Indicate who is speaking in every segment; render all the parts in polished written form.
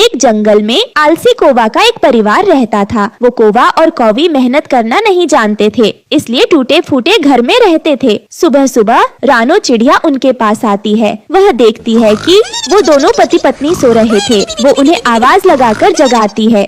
Speaker 1: एक जंगल में आलसी कौवा का एक परिवार रहता था। वो कौवा और कौवी मेहनत करना नहीं जानते थे, इसलिए टूटे फूटे घर में रहते थे। सुबह सुबह रानो चिड़िया उनके पास आती है। वह देखती है कि वो दोनों पति पत्नी सो रहे थे। वो उन्हें आवाज लगाकर जगाती है।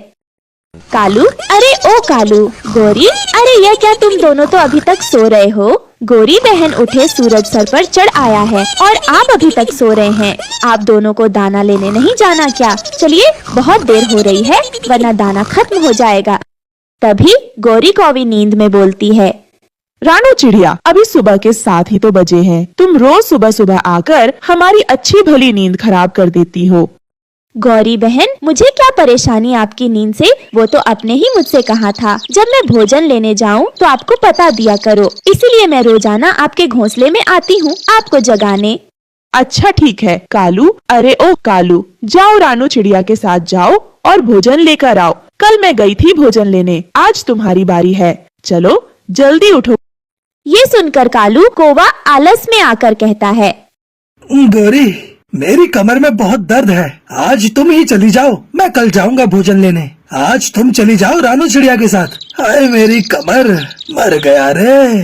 Speaker 1: कालू, अरे ओ कालू। गोरी, अरे यह क्या, तुम दोनों तो अभी तक सो रहे हो। गोरी बहन उठे, सूरज सर पर चढ़ आया है और आप अभी तक सो रहे हैं। आप दोनों को दाना लेने नहीं जाना क्या? चलिए, बहुत देर हो रही है वरना दाना खत्म हो जाएगा। तभी गौरी कौवी नींद में बोलती है,
Speaker 2: रानो चिड़िया, अभी सुबह के 7 ही तो बजे हैं। तुम रोज सुबह सुबह आकर हमारी अच्छी भली नींद खराब कर देती हो।
Speaker 1: गौरी बहन, मुझे क्या परेशानी आपकी नींद से? वो तो आपने ही मुझसे कहा था जब मैं भोजन लेने जाऊं तो आपको पता दिया करो, इसीलिए मैं रोजाना आपके घोंसले में आती हूँ आपको जगाने।
Speaker 2: अच्छा ठीक है कालू, अरे ओ कालू, जाओ रानो चिड़िया के साथ जाओ और भोजन लेकर आओ। कल मैं गई थी भोजन लेने, आज तुम्हारी बारी है। चलो जल्दी उठो।
Speaker 1: ये सुनकर कालू कौवा आलस में आकर कहता है,
Speaker 3: गौरी, मेरी कमर में बहुत दर्द है। आज तुम ही चली जाओ, मैं कल जाऊंगा भोजन लेने। आज तुम चली जाओ रानो चिड़िया के साथ। हाय मेरी कमर, मर गया रे।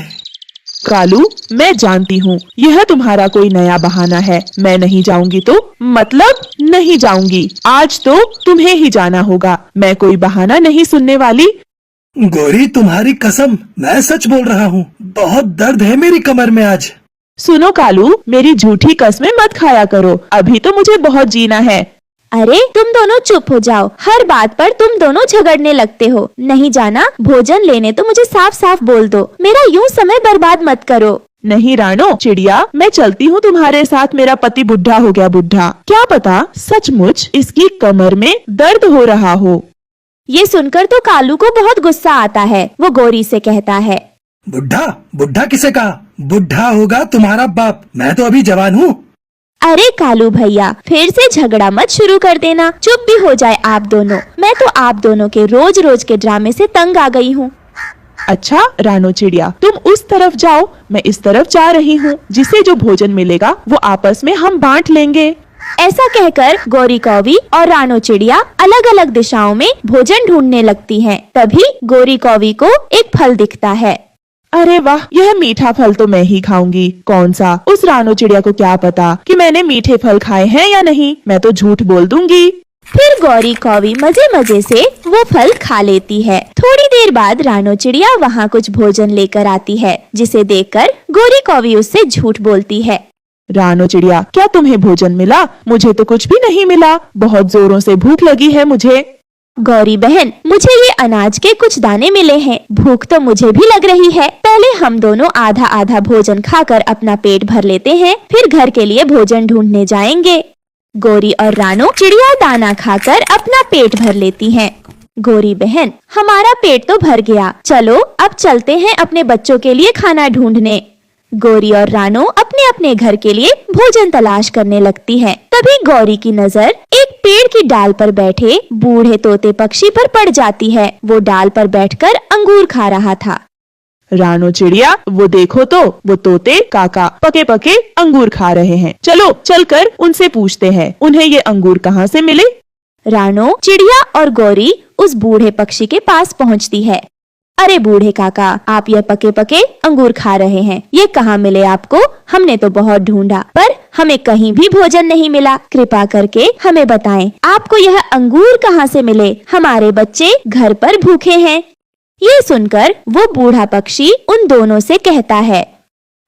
Speaker 2: कालू, मैं जानती हूँ यह तुम्हारा कोई नया बहाना है। मैं नहीं जाऊंगी तो मतलब नहीं जाऊंगी। आज तो तुम्हें ही जाना होगा। मैं कोई बहाना नहीं सुनने वाली।
Speaker 3: गौरी, तुम्हारी कसम, मैं सच बोल रहा हूँ। बहुत दर्द है मेरी कमर में आज।
Speaker 2: सुनो कालू, मेरी झूठी कसमें मत खाया करो। अभी तो मुझे बहुत जीना है।
Speaker 1: अरे तुम दोनों चुप हो जाओ, हर बात पर तुम दोनों झगड़ने लगते हो। नहीं जाना भोजन लेने तो मुझे साफ साफ बोल दो, मेरा यूं समय बर्बाद मत करो।
Speaker 2: नहीं रानो चिड़िया, मैं चलती हूँ तुम्हारे साथ। मेरा पति बुढ़ा हो गया बुढ़ा, क्या पता सचमुच इसकी कमर में दर्द हो रहा हो।
Speaker 1: ये सुनकर तो कालू को बहुत गुस्सा आता है। वो गौरी से कहता है,
Speaker 3: बुढ़ा? बुढ़ा किसे कहा? बुढ़ा होगा तुम्हारा बाप, मैं तो अभी जवान हूँ।
Speaker 1: अरे कालू भैया, फिर से झगड़ा मत शुरू कर देना। चुप भी हो जाए आप दोनों। मैं तो आप दोनों के रोज रोज के ड्रामे से तंग आ गई हूँ।
Speaker 2: अच्छा रानो चिड़िया, तुम उस तरफ जाओ, मैं इस तरफ जा रही हूँ। जिसे जो भोजन मिलेगा वो आपस में हम बांट लेंगे।
Speaker 1: ऐसा कहकर गौरी कौवी और रानो चिड़िया अलग अलग दिशाओं में भोजन ढूंढने लगती हैं। तभी गौरी कौवी को एक फल दिखता है।
Speaker 2: अरे वाह, यह मीठा फल तो मैं ही खाऊंगी। कौन सा? उस रानो चिड़िया को क्या पता कि मैंने मीठे फल खाए हैं या नहीं। मैं तो झूठ बोल दूंगी।
Speaker 1: फिर गौरी कौवी मजे मजे से वो फल खा लेती है। थोड़ी देर बाद रानो चिड़िया वहाँ कुछ भोजन लेकर आती है, जिसे देखकर गौरी कौवी उससे झूठ बोलती है।
Speaker 2: रानो चिड़िया, क्या तुम्हें भोजन मिला? मुझे तो कुछ भी नहीं मिला। बहुत जोरों से भूख लगी है मुझे।
Speaker 1: गौरी बहन, मुझे ये अनाज के कुछ दाने मिले हैं। भूख तो मुझे भी लग रही है। पहले हम दोनों आधा आधा भोजन खाकर अपना पेट भर लेते हैं, फिर घर के लिए भोजन ढूंढने जाएंगे। गौरी और रानो चिड़िया दाना खाकर अपना पेट भर लेती हैं। गौरी बहन, हमारा पेट तो भर गया, चलो अब चलते हैं अपने बच्चों के लिए खाना ढूंढने। गौरी और रानो अपने अपने घर के लिए भोजन तलाश करने लगती हैं। तभी गौरी की नजर एक पेड़ की डाल पर बैठे बूढ़े तोते पक्षी पर पड़ जाती है। वो डाल पर बैठकर अंगूर खा रहा था।
Speaker 2: रानो चिड़िया, वो देखो तो, वो तोते काका पके पके अंगूर खा रहे हैं। चलो चलकर उनसे पूछते हैं उन्हें ये अंगूर कहाँ से मिले।
Speaker 1: रानो, चिड़िया और गौरी उस बूढ़े पक्षी के पास पहुँचती है। अरे बूढ़े काका, आप ये पके पके अंगूर खा रहे हैं, ये कहाँ मिले आपको? हमने तो बहुत ढूंढा पर हमें कहीं भी भोजन नहीं मिला। कृपा करके हमें बताएं, आपको यह अंगूर कहाँ से मिले? हमारे बच्चे घर पर भूखे हैं। ये सुनकर वो बूढ़ा पक्षी उन दोनों से कहता है,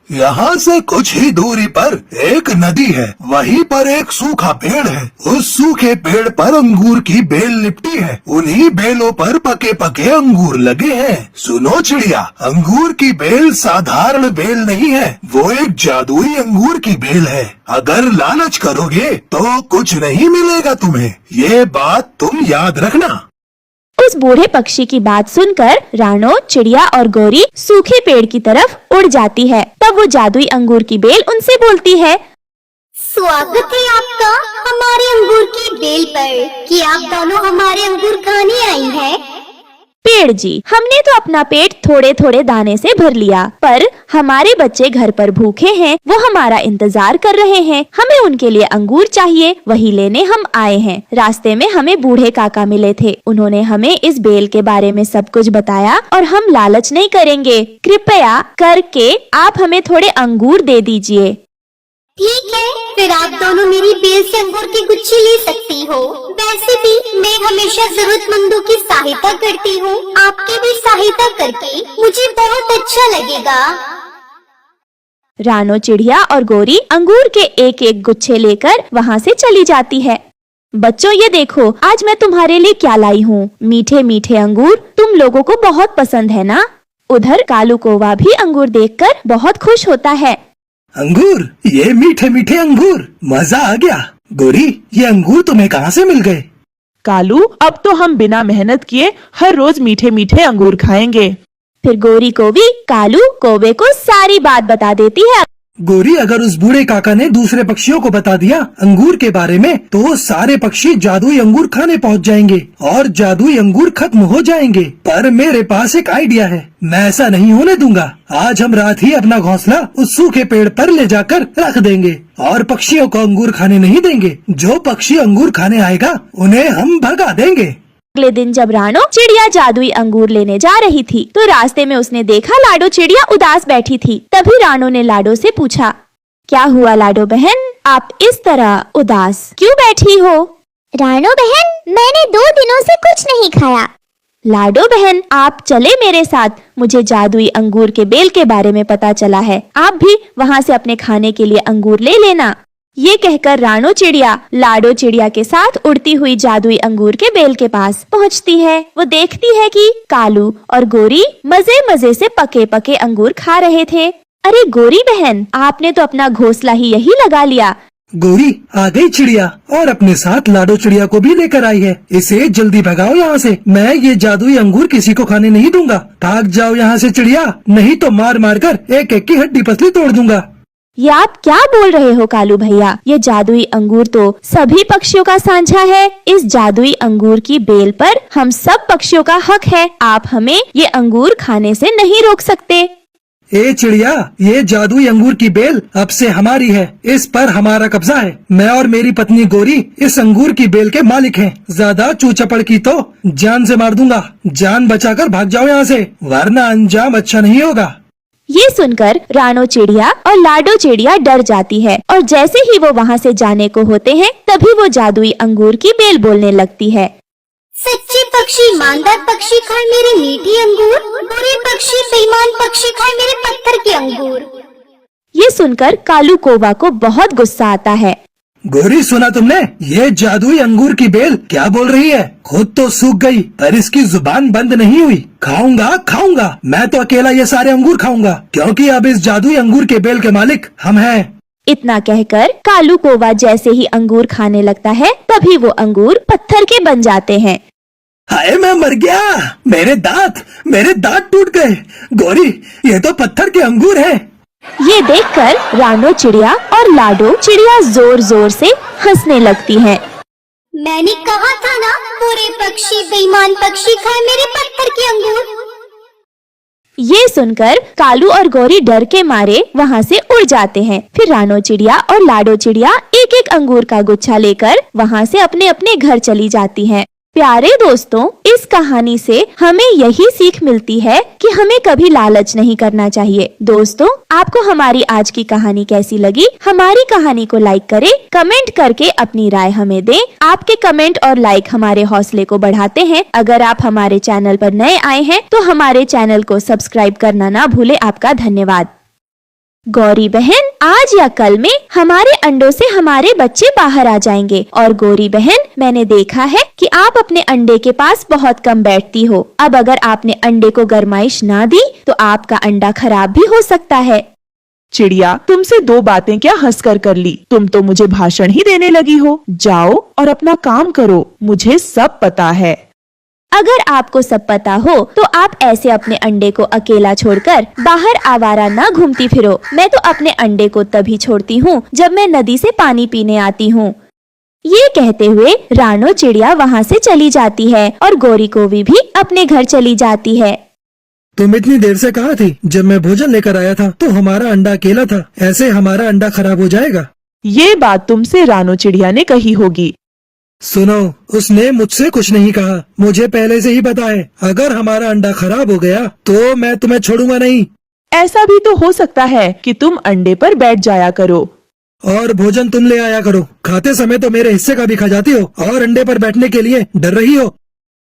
Speaker 3: यहाँ से कुछ ही दूरी पर एक नदी है, वहीं पर एक सूखा पेड़ है। उस सूखे पेड़ पर अंगूर की बेल लिपटी है, उन्हीं बेलों पर पके पके अंगूर लगे हैं। सुनो चिड़िया, अंगूर की बेल साधारण बेल नहीं है, वो एक जादुई अंगूर की बेल है। अगर लालच करोगे तो कुछ नहीं मिलेगा तुम्हें, ये बात तुम याद रखना।
Speaker 1: उस बूढ़े पक्षी की बात सुनकर रानो, चिड़िया और गौरी सूखे पेड़ की तरफ उड़ जाती है। तब वो जादुई अंगूर की बेल उनसे बोलती है,
Speaker 4: स्वागत है आपका हमारे अंगूर की बेल पर कि आप दोनों हमारे अंगूर खाने आई हैं।
Speaker 1: पेड़ जी, हमने तो अपना पेट थोड़े थोड़े दाने से भर लिया, पर हमारे बच्चे घर पर भूखे हैं, वो हमारा इंतजार कर रहे हैं। हमें उनके लिए अंगूर चाहिए, वही लेने हम आए हैं। रास्ते में हमें बूढ़े काका मिले थे, उन्होंने हमें इस बेल के बारे में सब कुछ बताया और हम लालच नहीं करेंगे। कृपया करके आप हमें थोड़े अंगूर दे दीजिए।
Speaker 4: ठीक है, फिर आप दोनों मेरी बेल से अंगूर की गुच्छी ले सकती हो। वैसे भी मैं हमेशा जरूरतमंदों की सहायता करती हूँ, आपकी भी सहायता करके मुझे बहुत अच्छा लगेगा।
Speaker 1: रानो चिड़िया और गोरी अंगूर के एक एक गुच्छे लेकर वहाँ से चली जाती है। बच्चों ये देखो, आज मैं तुम्हारे लिए क्या लाई हूँ। मीठे मीठे अंगूर तुम लोगों को बहुत पसंद है ना? उधर कालू कौवा भी अंगूर देखकर बहुत खुश होता है।
Speaker 3: अंगूर, ये मीठे मीठे अंगूर, मजा आ गया। गोरी, ये अंगूर तुम्हें कहाँ से मिल गए?
Speaker 2: कालू, अब तो हम बिना मेहनत किए हर रोज मीठे मीठे अंगूर खाएंगे।
Speaker 1: फिर गोरी कौवी कालू कौवे को सारी बात बता देती है।
Speaker 3: गोरी, अगर उस बूढ़े काका ने दूसरे पक्षियों को बता दिया अंगूर के बारे में, तो सारे पक्षी जादुई अंगूर खाने पहुंच जाएंगे और जादुई अंगूर खत्म हो जाएंगे। पर मेरे पास एक आइडिया है, मैं ऐसा नहीं होने दूंगा। आज हम रात ही अपना घोंसला उस सूखे पेड़ पर ले जाकर रख देंगे और पक्षियों को अंगूर खाने नहीं देंगे। जो पक्षी अंगूर खाने आएगा उन्हें हम भगा देंगे।
Speaker 1: अगले दिन जब रानो चिड़िया जादुई अंगूर लेने जा रही थी, तो रास्ते में उसने देखा लाडो चिड़िया उदास बैठी थी। तभी रानो ने लाडो से पूछा, क्या हुआ लाडो बहन, आप इस तरह उदास क्यों बैठी हो?
Speaker 4: रानो बहन, मैंने 2 दिनों से कुछ नहीं खाया।
Speaker 1: लाडो बहन, आप चले मेरे साथ, मुझे जादुई अंगूर के बेल के बारे में पता चला है। आप भी वहाँ से अपने खाने के लिए अंगूर ले लेना। ये कहकर रानो चिड़िया लाडो चिड़िया के साथ उड़ती हुई जादुई अंगूर के बेल के पास पहुँचती है। वो देखती है कि कालू और गोरी मजे मजे से पके पके अंगूर खा रहे थे। अरे गोरी बहन, आपने तो अपना घोंसला ही यही लगा लिया।
Speaker 3: गोरी, आ गई चिड़िया और अपने साथ लाडो चिड़िया को भी लेकर आई है। इसे जल्दी भगाओ यहाँ से, मैं ये जादुई अंगूर किसी को खाने नहीं दूंगा। भाग जाओ यहाँ से चिड़िया, नहीं तो मार मार कर एक एक की हड्डी पसली तोड़ दूंगा।
Speaker 1: ये आप क्या बोल रहे हो कालू भैया? ये जादुई अंगूर तो सभी पक्षियों का साझा है। इस जादुई अंगूर की बेल पर हम सब पक्षियों का हक है। आप हमें ये अंगूर खाने से नहीं रोक सकते।
Speaker 3: ए चिड़िया, ये जादुई अंगूर की बेल अब से हमारी है, इस पर हमारा कब्जा है। मैं और मेरी पत्नी गोरी इस अंगूर की बेल के मालिक हैं। ज्यादा चूचपड़ की तो जान से मार दूंगा। जान बचाकर भाग जाओ यहाँ से, वरना अंजाम अच्छा नहीं होगा।
Speaker 1: ये सुनकर रानो चिड़िया और लाडो चिड़िया डर जाती है और जैसे ही वो वहाँ से जाने को होते हैं, तभी वो जादुई अंगूर की बेल बोलने लगती है।
Speaker 4: सच्चे पक्षी ईमानदार पक्षी खाए मेरे मीठे अंगूर, बुरे पक्षी बेईमान पक्षी खाए मेरे पत्थर के अंगूर।
Speaker 1: ये सुनकर कालू कौवा को बहुत गुस्सा आता है।
Speaker 3: गोरी, सुना तुमने? ये जादुई अंगूर की बेल क्या बोल रही है? खुद तो सूख गई पर इसकी जुबान बंद नहीं हुई। खाऊंगा खाऊंगा, मैं तो अकेला ये सारे अंगूर खाऊंगा, क्योंकि अब इस जादुई अंगूर के बेल के मालिक हम हैं।
Speaker 1: इतना कहकर कालू कौवा जैसे ही अंगूर खाने लगता है, तभी वो अंगूर पत्थर के बन जाते हैं।
Speaker 3: हाय, मैं मर गया, मेरे दांत टूट गए। गोरी, ये तो पत्थर के अंगूर हैं।
Speaker 1: ये देखकर रानो चिड़िया और लाडो चिड़िया जोर जोर से हंसने लगती हैं।
Speaker 4: मैंने कहा था ना, बुरे पक्षी बेईमान पक्षी खाए मेरे पत्थर के अंगूर।
Speaker 1: ये सुनकर कालू और गौरी डर के मारे वहाँ से उड़ जाते हैं। फिर रानो चिड़िया और लाडो चिड़िया एक एक अंगूर का गुच्छा लेकर वहाँ से अपने अपने घर चली जाती हैं। प्यारे दोस्तों, इस कहानी से हमें यही सीख मिलती है कि हमें कभी लालच नहीं करना चाहिए। दोस्तों, आपको हमारी आज की कहानी कैसी लगी? हमारी कहानी को लाइक करें, कमेंट करके अपनी राय हमें दें। आपके कमेंट और लाइक हमारे हौसले को बढ़ाते हैं। अगर आप हमारे चैनल पर नए आए हैं तो हमारे चैनल को सब्सक्राइब करना ना भूले। आपका धन्यवाद। गौरी बहन, आज या कल में हमारे अंडों से हमारे बच्चे बाहर आ जाएंगे। और गौरी बहन, मैंने देखा है कि आप अपने अंडे के पास बहुत कम बैठती हो। अब अगर आपने अंडे को गरमाइश ना दी तो आपका अंडा खराब भी हो सकता है।
Speaker 2: चिड़िया, तुमसे 2 बातें क्या हंसकर कर ली? तुम तो मुझे भाषण ही देने लगी हो। जाओ और अपना काम करो, मुझे सब पता है।
Speaker 1: अगर आपको सब पता हो तो आप ऐसे अपने अंडे को अकेला छोड़कर बाहर आवारा ना घूमती फिरो। मैं तो अपने अंडे को तभी छोड़ती हूँ जब मैं नदी से पानी पीने आती हूँ। ये कहते हुए रानो चिड़िया वहाँ से चली जाती है और गोरी कोवी भी अपने घर चली जाती है।
Speaker 5: तुम इतनी देर से कहाँ थी? जब मैं भोजन लेकर आया था तो हमारा अंडा अकेला था। ऐसे हमारा अंडा खराब हो जाएगा।
Speaker 2: ये बात तुमसे रानो चिड़िया ने कही होगी।
Speaker 5: सुनो, उसने मुझसे कुछ नहीं कहा। मुझे पहले से ही पता है, अगर हमारा अंडा खराब हो गया तो मैं तुम्हें छोड़ूंगा नहीं।
Speaker 2: ऐसा भी तो हो सकता है कि तुम अंडे पर बैठ जाया करो।
Speaker 5: और भोजन तुम ले आया करो। खाते समय तो मेरे हिस्से का भी खा जाती हो और अंडे पर बैठने के लिए डर रही हो।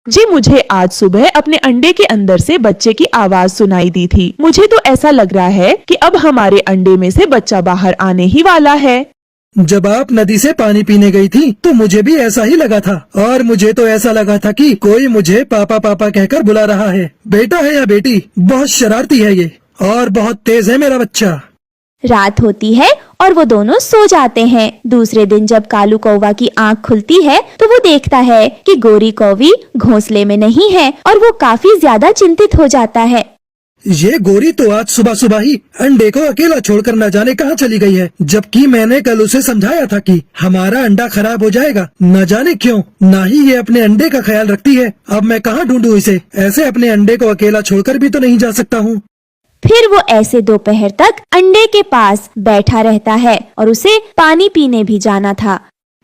Speaker 2: जी, मुझे आज सुबह अपने अंडे के अंदर से बच्चे की आवाज सुनाई दी थी। मुझे तो ऐसा लग रहा है कि अब हमारे अंडे में से बच्चा बाहर आने ही वाला है।
Speaker 5: जब आप नदी से पानी पीने गई थी तो मुझे भी ऐसा ही लगा था, और मुझे तो ऐसा लगा था कि कोई मुझे पापा पापा कहकर बुला रहा है। बेटा है या बेटी, बहुत शरारती है ये, और बहुत तेज है मेरा बच्चा।
Speaker 1: रात होती है और वो दोनों सो जाते हैं। दूसरे दिन जब कालू कौवा की आंख खुलती है तो वो देखता है कि गोरी कौवी घोंसले में नहीं है और वो काफी ज्यादा चिंतित हो जाता है।
Speaker 5: ये गोरी तो आज सुबह सुबह ही अंडे को अकेला छोड़कर न जाने कहाँ चली गई है, जबकि मैंने कल उसे समझाया था कि हमारा अंडा खराब हो जाएगा। न जाने क्यों ना ही ये अपने अंडे का ख्याल रखती है। अब मैं कहाँ ढूंढूं इसे? ऐसे अपने अंडे को अकेला छोड़कर भी तो नहीं जा सकता हूँ।
Speaker 1: फिर वो ऐसे दोपहर तक अंडे के पास बैठा रहता है और उसे पानी पीने भी जाना था।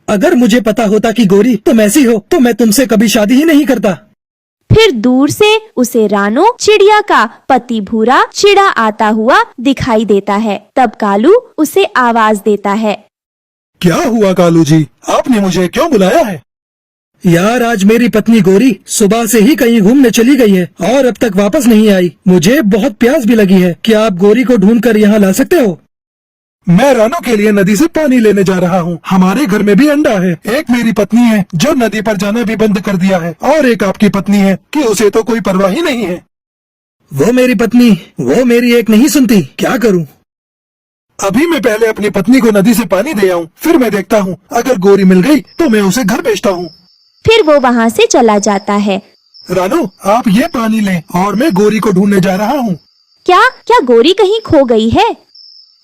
Speaker 5: अगर मुझे पता होता कि गोरी तुम ऐसी हो तो मैं तुमसे कभी शादी ही नहीं करता।
Speaker 1: फिर दूर से उसे रानो चिड़िया का पति भूरा चिड़ा आता हुआ दिखाई देता है। तब कालू उसे आवाज देता है।
Speaker 3: क्या हुआ कालू जी, आपने मुझे क्यों बुलाया है?
Speaker 5: यार, आज मेरी पत्नी गोरी सुबह से ही कहीं घूमने चली गई है और अब तक वापस नहीं आई। मुझे बहुत प्यास भी लगी है। क्या आप गोरी को ढूंढकर यहाँ ला सकते हो?
Speaker 3: मैं रानो के लिए नदी से पानी लेने जा रहा हूँ। हमारे घर में भी अंडा है। एक मेरी पत्नी है जो नदी पर जाना भी बंद कर दिया है, और एक आपकी पत्नी है कि उसे तो कोई परवाह ही नहीं है।
Speaker 5: वो मेरी पत्नी, वो मेरी एक नहीं सुनती। क्या करूँ?
Speaker 3: अभी मैं पहले अपनी पत्नी को नदी से पानी दे आऊँ, फिर मैं देखता हूँ। अगर गोरी मिल गई तो मैं उसे घर भेजता हूँ।
Speaker 1: फिर वो वहाँ से चला जाता है।
Speaker 3: रानो, आप ये पानी लें और मैं गोरी को ढूंढने जा रहा हूँ।
Speaker 1: क्या गोरी कहीं खो गई है?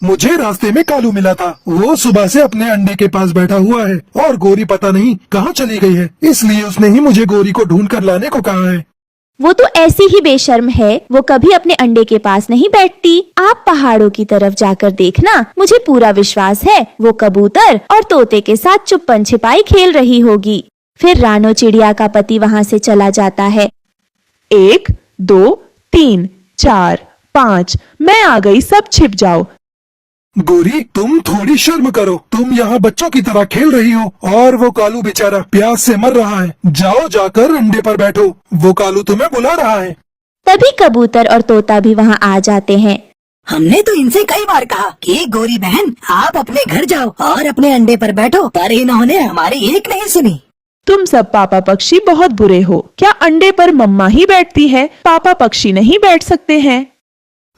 Speaker 3: मुझे रास्ते में कालू मिला था। वो सुबह से अपने अंडे के पास बैठा हुआ है और गोरी पता नहीं कहाँ चली गई है, इसलिए उसने ही मुझे गोरी को ढूंढ कर लाने को कहा है।
Speaker 1: वो तो ऐसी ही बेशर्म है, वो कभी अपने अंडे के पास नहीं बैठती। आप पहाड़ों की तरफ जाकर देखना, मुझे पूरा विश्वास है वो कबूतर और तोते के साथ चुप्पन छिपाई खेल रही होगी। फिर रानो चिड़िया का पति वहाँ से चला जाता है।
Speaker 2: 1 2 3 4 5 मैं आ गई, सब छिप जाओ।
Speaker 3: गोरी, तुम थोड़ी शर्म करो। तुम यहाँ बच्चों की तरह खेल रही हो और वो कालू बेचारा प्यास से मर रहा है। जाओ, जाकर अंडे पर बैठो, वो कालू तुम्हें बुला रहा है।
Speaker 1: तभी कबूतर और तोता भी वहाँ आ जाते हैं।
Speaker 6: हमने तो इनसे कई बार कहा कि गोरी बहन आप अपने घर जाओ और अपने अंडे पर बैठो, पर इन्होंने हमारी एक नहीं सुनी।
Speaker 2: तुम सब पापा पक्षी बहुत बुरे हो। क्या अंडे पर मम्मा ही बैठती है, पापा पक्षी नहीं बैठ सकते हैं?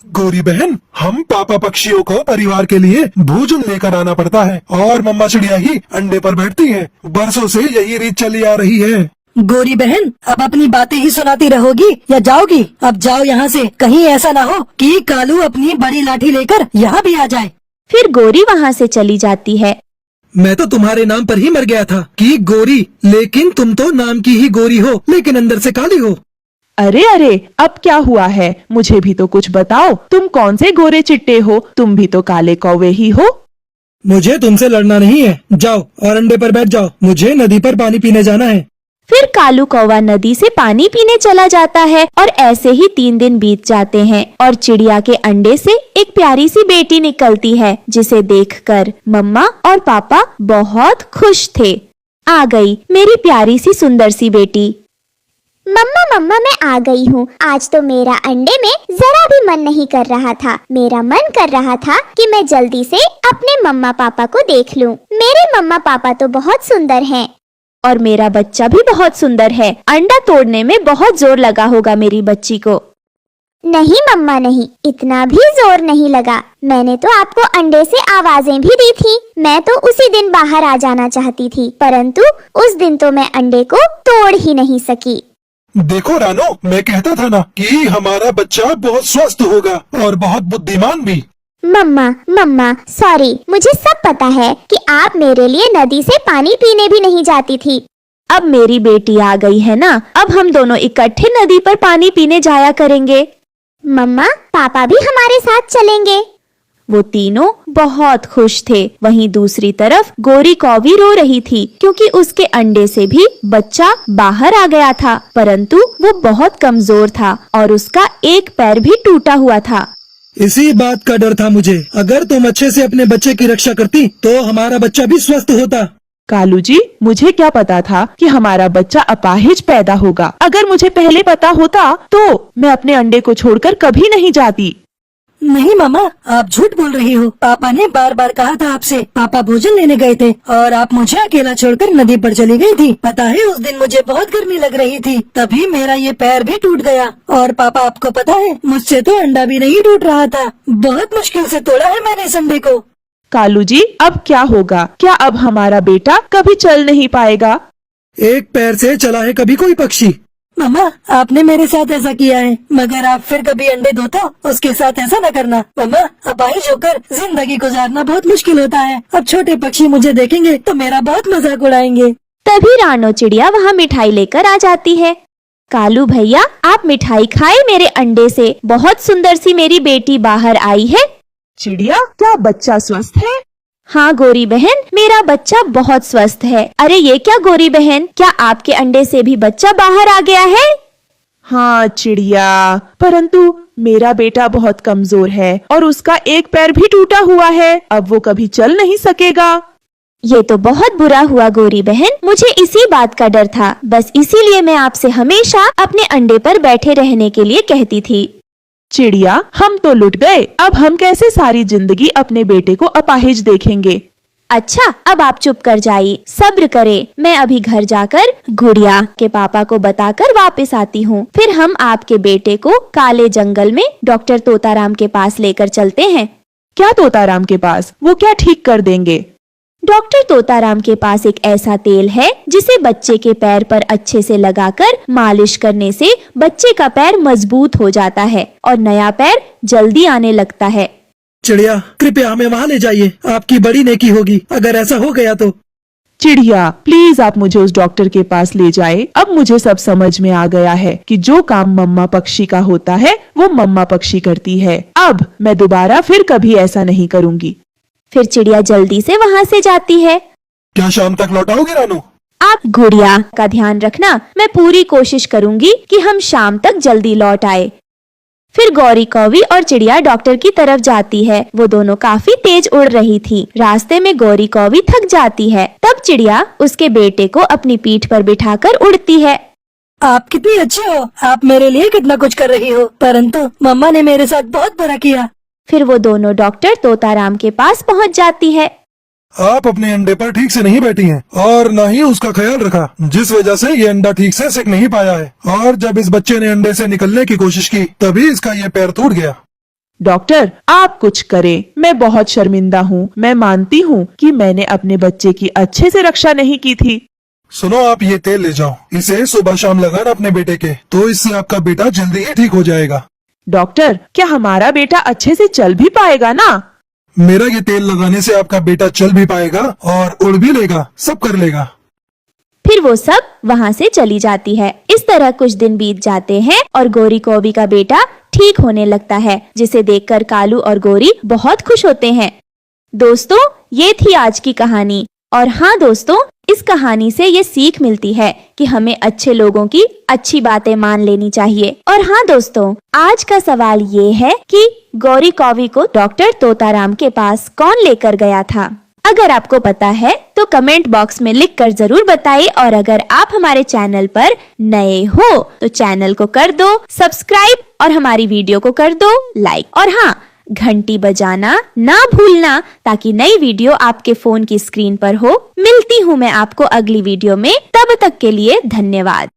Speaker 3: गोरी बहन, हम पापा पक्षियों को परिवार के लिए भोजन लेकर आना पड़ता है और मम्मा चिड़िया ही अंडे पर बैठती है। बरसों से यही रीत चली आ रही है।
Speaker 6: गोरी बहन, अब अपनी बातें ही सुनाती रहोगी या जाओगी? अब जाओ यहाँ से, कहीं ऐसा ना हो कि कालू अपनी बड़ी लाठी लेकर यहाँ भी आ जाए।
Speaker 1: फिर गोरी वहाँ से चली जाती है।
Speaker 5: मैं तो तुम्हारे नाम पर ही मर गया था कि गोरी, लेकिन तुम तो नाम की ही गोरी हो लेकिन अंदर से काली हो।
Speaker 2: अरे अरे, अब क्या हुआ है? मुझे भी तो कुछ बताओ। तुम कौन से गोरे चिट्टे हो? तुम भी तो काले कौवे ही हो।
Speaker 5: मुझे तुमसे लड़ना नहीं है। जाओ और अंडे पर बैठ जाओ, मुझे नदी पर पानी पीने जाना है।
Speaker 1: फिर कालू कौवा नदी से पानी पीने चला जाता है और ऐसे ही 3 दिन बीत जाते हैं और चिड़िया के अंडे से एक प्यारी सी बेटी निकलती है, जिसे देखकर मम्मा और पापा बहुत खुश थे। आ गई मेरी प्यारी सी सुंदर सी बेटी।
Speaker 4: मम्मा मम्मा, मैं आ गई हूँ। आज तो मेरा अंडे में जरा भी मन नहीं कर रहा था। मेरा मन कर रहा था कि मैं जल्दी से अपने मम्मा पापा को देख लूँ। मेरे मम्मा पापा तो बहुत सुंदर हैं।
Speaker 1: और मेरा बच्चा भी बहुत सुंदर है। अंडा तोड़ने में बहुत जोर लगा होगा मेरी बच्ची को।
Speaker 4: नहीं मम्मा नहीं, इतना भी जोर नहीं लगा। मैंने तो आपको अंडे से आवाजें भी दी थी। मैं तो उसी दिन बाहर आ जाना चाहती थी, परंतु उस दिन तो मैं अंडे को तोड़ ही नहीं सकी।
Speaker 3: देखो रानो, मैं कहता था ना कि हमारा बच्चा बहुत स्वस्थ होगा और बहुत बुद्धिमान भी।
Speaker 4: मम्मा मम्मा सॉरी, मुझे सब पता है कि आप मेरे लिए नदी से पानी पीने भी नहीं जाती थी।
Speaker 1: अब मेरी बेटी आ गई है ना, अब हम दोनों इकट्ठे नदी पर पानी पीने जाया करेंगे।
Speaker 4: मम्मा पापा भी हमारे साथ चलेंगे।
Speaker 1: वो तीनों बहुत खुश थे। वहीं दूसरी तरफ गोरी कौवी रो रही थी क्योंकि उसके अंडे से भी बच्चा बाहर आ गया था, परंतु वो बहुत कमजोर था और उसका एक पैर भी टूटा हुआ था।
Speaker 5: इसी बात का डर था मुझे। अगर तुम अच्छे से अपने बच्चे की रक्षा करती तो हमारा बच्चा भी स्वस्थ होता।
Speaker 2: कालू जी, मुझे क्या पता था कि हमारा बच्चा अपाहिज पैदा होगा। अगर मुझे पहले पता होता तो मैं अपने अंडे को छोड़कर कभी नहीं जाती।
Speaker 6: नहीं मामा, आप झूठ बोल रही हो। पापा ने बार बार कहा था आपसे। पापा भोजन लेने गए थे और आप मुझे अकेला छोड़कर नदी पर चली गई थी। पता है उस दिन मुझे बहुत गर्मी लग रही थी, तभी मेरा ये पैर भी टूट गया। और पापा आपको पता है मुझसे तो अंडा भी नहीं टूट रहा था। बहुत मुश्किल से तोड़ा है मैंने इस अंडे को।
Speaker 2: कालू जी, अब क्या होगा? क्या अब हमारा बेटा कभी चल नहीं पाएगा?
Speaker 5: एक पैर से चला है कभी कोई पक्षी?
Speaker 6: मामा आपने मेरे साथ ऐसा किया है, मगर आप फिर कभी अंडे दो तो उसके साथ ऐसा न करना। मामा अपाहिज होकर जिंदगी गुजारना बहुत मुश्किल होता है। अब छोटे पक्षी मुझे देखेंगे तो मेरा बहुत मजाक उड़ाएंगे।
Speaker 1: तभी रानो चिड़िया वहाँ मिठाई लेकर आ जाती है। कालू भैया, आप मिठाई खाए मेरे अंडे से। बहुत सुंदर सी मेरी बेटी बाहर आई है।
Speaker 2: चिड़िया, क्या बच्चा स्वस्थ है?
Speaker 1: हाँ गोरी बहन, मेरा बच्चा बहुत स्वस्थ है। अरे ये क्या गोरी बहन, क्या आपके अंडे से भी बच्चा बाहर आ गया है?
Speaker 2: हाँ चिड़िया, परंतु मेरा बेटा बहुत कमजोर है और उसका एक पैर भी टूटा हुआ है। अब वो कभी चल नहीं सकेगा।
Speaker 1: ये तो बहुत बुरा हुआ गोरी बहन, मुझे इसी बात का डर था। बस इसीलिए मैं आपसे हमेशा अपने अंडे पर बैठे रहने के लिए कहती थी।
Speaker 2: चिड़िया, हम तो लुट गए। अब हम कैसे सारी जिंदगी अपने बेटे को अपाहिज देखेंगे?
Speaker 1: अच्छा, अब आप चुप कर जाइए, सब्र करें। मैं अभी घर जाकर गुड़िया के पापा को बताकर वापस आती हूँ। फिर हम आपके बेटे को काले जंगल में डॉक्टर तोताराम के पास लेकर चलते हैं।
Speaker 2: क्या तोताराम के पास? वो क्या ठीक कर देंगे?
Speaker 1: डॉक्टर तोताराम के पास एक ऐसा तेल है जिसे बच्चे के पैर पर अच्छे से लगाकर मालिश करने से बच्चे का पैर मजबूत हो जाता है और नया पैर जल्दी आने लगता है।
Speaker 5: चिड़िया, कृपया हमें वहाँ ले जाइए, आपकी बड़ी नेकी होगी अगर ऐसा हो गया तो।
Speaker 2: चिड़िया, प्लीज आप मुझे उस डॉक्टर के पास ले जाए। अब मुझे सब समझ में आ गया है कि जो काम मम्मा पक्षी का होता है वो मम्मा पक्षी करती है। अब मैं दोबारा फिर कभी ऐसा नहीं करूँगी।
Speaker 1: फिर चिड़िया जल्दी से वहाँ से जाती है।
Speaker 3: क्या शाम तक लौटाओगे रानू?
Speaker 1: आप गुड़िया का ध्यान रखना, मैं पूरी कोशिश करूंगी कि हम शाम तक जल्दी लौट आए। फिर गौरी कौवी और चिड़िया डॉक्टर की तरफ जाती है। वो दोनों काफी तेज उड़ रही थी। रास्ते में गौरी कौवी थक जाती है। तब चिड़िया उसके बेटे को अपनी पीठ पर बिठाकर उड़ती है।
Speaker 6: आप कितनी अच्छे हो, आप मेरे लिए कितना कुछ कर रही हो, परंतु मम्मा ने मेरे साथ बहुत बुरा किया।
Speaker 1: फिर वो दोनों डॉक्टर तोताराम के पास पहुंच जाती है।
Speaker 3: आप अपने अंडे पर ठीक से नहीं बैठी हैं और न ही उसका ख्याल रखा, जिस वजह से ये अंडा ठीक से सिक नहीं पाया है। और जब इस बच्चे ने अंडे से निकलने की कोशिश की तभी इसका ये पैर टूट गया।
Speaker 2: डॉक्टर, आप कुछ करें। मैं बहुत शर्मिंदा हूँ। मैं मानती हूँ कि मैंने अपने बच्चे की अच्छे से रक्षा नहीं की थी।
Speaker 3: सुनो, आप ये तेल ले जाओ, इसे सुबह शाम लगाना अपने बेटे के, तो इससे आपका बेटा जल्दी ही ठीक हो जाएगा।
Speaker 2: डॉक्टर, क्या हमारा बेटा अच्छे से चल भी पाएगा ना?
Speaker 3: मेरा ये तेल लगाने से आपका बेटा चल भी पाएगा और उड़ भी लेगा, सब कर लेगा।
Speaker 1: फिर वो सब वहाँ से चली जाती है। इस तरह कुछ दिन बीत जाते हैं और गोरी कौवी का बेटा ठीक होने लगता है, जिसे देखकर कालू और गोरी बहुत खुश होते हैं। दोस्तों, ये थी आज की कहानी। और हाँ दोस्तों, इस कहानी से ये सीख मिलती है कि हमें अच्छे लोगों की अच्छी बातें मान लेनी चाहिए। और हाँ दोस्तों, आज का सवाल ये है कि गौरी कौवी को डॉक्टर तोताराम के पास कौन लेकर गया था? अगर आपको पता है तो कमेंट बॉक्स में लिख कर जरूर बताइए। और अगर आप हमारे चैनल पर नए हो तो चैनल को कर दो सब्सक्राइब और हमारी वीडियो को कर दो लाइक। और हाँ, घंटी बजाना ना भूलना ताकि नई वीडियो आपके फोन की स्क्रीन पर हो। मिलती हूँ मैं आपको अगली वीडियो में, तब तक के लिए धन्यवाद।